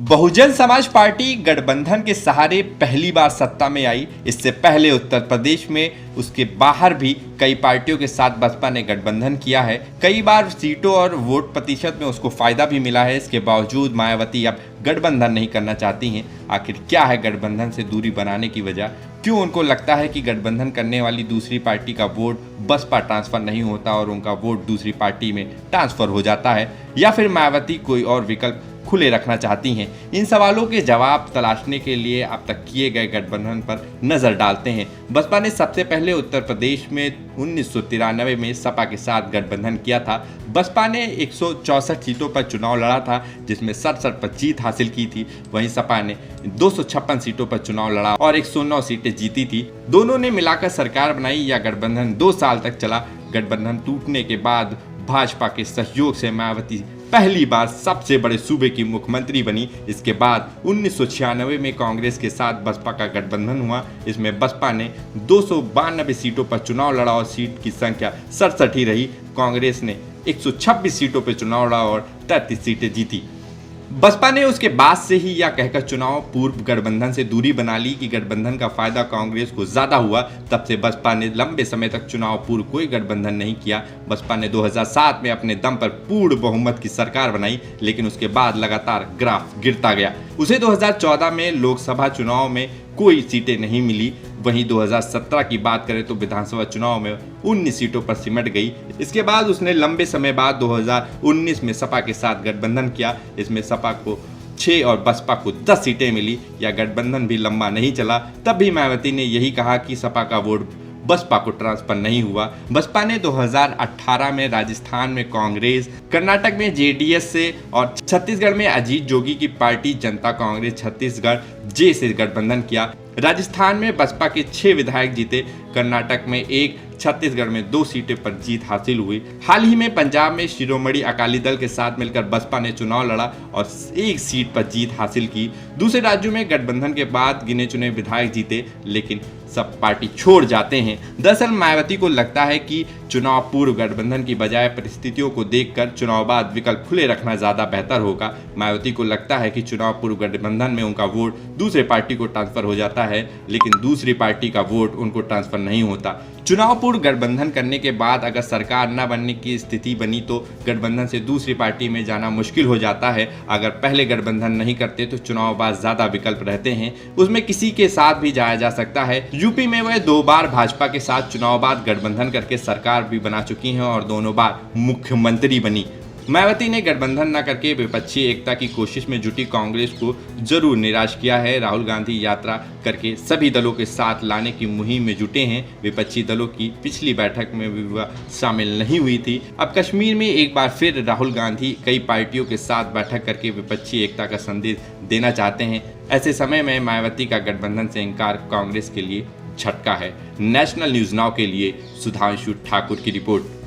Bahujan Samaj party गठबंधन के सहारे पहली बार सत्ता में आई। इससे पहले उत्तर प्रदेश में उसके बाहर भी कई पार्टियों के साथ बसपा ने गठबंधन किया है। कई बार सीटों और वोट प्रतिशत में उसको फायदा भी मिला है। इसके बावजूद मायावती अब गठबंधन नहीं करना चाहती हैं। आखिर क्या है गठबंधन से दूरी बनाने की वजह? क्यों उनको लगता है कि गठबंधन करने वाली दूसरी पार्टी का वोट बसपा ट्रांसफर नहीं होता और उनका वोट दूसरी पार्टी में ट्रांसफर हो जाता है, या फिर मायावती कोई और विकल्प खुले रखना चाहती हैं? इन सवालों के जवाब तलाशने के लिए अब तक किए गए गठबंधन पर नजर डालते हैं। बसपा ने सबसे पहले उत्तर प्रदेश में 1993 में सपा के साथ गठबंधन किया था। बसपा ने 164 सीटों पर चुनाव लड़ा था, जिसमें 67 पर जीत हासिल की थी। वहीं सपा ने 256 सीटों पर चुनाव लड़ा और 109 सीटें जीती थी। दोनों ने मिलाकर सरकार बनाई। या गठबंधन 2 साल तक चला। गठबंधन टूटने के बाद भाजपा के सहयोग से मायावती पहली बार सबसे बड़े सूबे की मुख्यमंत्री बनी। इसके बाद 1996 में कांग्रेस के साथ बसपा का गठबंधन हुआ। इसमें बसपा ने 292 सीटों पर चुनाव लड़ा और सीट की संख्या 67 ही रही। कांग्रेस ने 126 सीटों पर चुनाव लड़ा और 33 सीटें जीती। बसपा ने उसके बाद से ही यह कहकर चुनाव पूर्व गठबंधन से दूरी बना ली कि गठबंधन का फायदा कांग्रेस को ज्यादा हुआ। तब से बसपा ने लंबे समय तक चुनाव पूर्व कोई गठबंधन नहीं किया। बसपा ने 2007 में अपने दम पर पूर्ण बहुमत की सरकार बनाई, लेकिन उसके बाद लगातार ग्राफ गिरता गया। उसे 2014 में लोकसभा चुनाव में कोई सीटें नहीं मिली। वहीं 2017 की बात करें तो विधानसभा चुनाव में 19 सीटों पर सिमट गई। इसके बाद उसने लंबे समय बाद 2019 में सपा के साथ गठबंधन किया। इसमें सपा को 6 और बसपा को 10 सीटें मिली। यह गठबंधन भी लंबा नहीं चला। तब भी मायावती ने यही कहा कि सपा का वोट बसपा को ट्रांसफर नहीं हुआ। बसपा ने 2018 में राजस्थान में कांग्रेस, कर्नाटक में जेडीएस से और छत्तीसगढ़ में अजीत जोगी की पार्टी जनता कांग्रेस छत्तीसगढ़ जे से गठबंधन किया। राजस्थान में बसपा के 6 विधायक जीते, कर्नाटक में 1, छत्तीसगढ़ में 2 सीटें पर जीत हासिल हुई। हाल ही में पंजाब में शिरोमणि अकाली दल के साथ मिलकर बसपा ने चुनाव लड़ा और 1 सीट पर जीत हासिल की। दूसरे राज्यों में गठबंधन के बाद गिने चुने विधायक जीते, लेकिन सब पार्टी छोड़ जाते हैं। दरअसल मायावती को लगता है कि चुनाव पूर्व गठबंधन की बजाय परिस्थितियों को देखकर चुनाव बाद विकल्प खुले रखना ज्यादा बेहतर होगा। मायावती को लगता है कि चुनाव पूर्व गठबंधन में उनका वोट दूसरे पार्टी को ट्रांसफर हो जाता है, लेकिन दूसरी पार्टी का वोट उनको ट्रांसफर नहीं होता। चुनाव पूर्व गठबंधन करने के बाद अगर सरकार न बनने की स्थिति बनी तो गठबंधन से दूसरी पार्टी में जाना मुश्किल हो जाता है। अगर पहले गठबंधन नहीं करते तो चुनाव बाद ज्यादा विकल्प रहते हैं, उसमें किसी के साथ भी जाया जा सकता है। यूपी में वह 2 बार भाजपा के साथ चुनाव बाद गठबंधन करके सरकार भी बना चुकी हैं और दोनों बार मुख्यमंत्री बनी। मायावती ने गठबंधन न करके विपक्षी एकता की कोशिश में जुटी कांग्रेस को जरूर निराश किया है। राहुल गांधी यात्रा करके सभी दलों के साथ लाने की मुहिम में जुटे हैं। विपक्षी दलों की पिछली बैठक में भी वह शामिल नहीं हुई थी। अब कश्मीर में एक बार फिर राहुल गांधी कई पार्टियों के साथ बैठक करके विपक्षी एकता का संदेश देना चाहते हैं। ऐसे समय में मायावती का गठबंधन से इनकार कांग्रेस के लिए झटका है। नेशनल न्यूज नाउ के लिए सुधांशु ठाकुर की रिपोर्ट।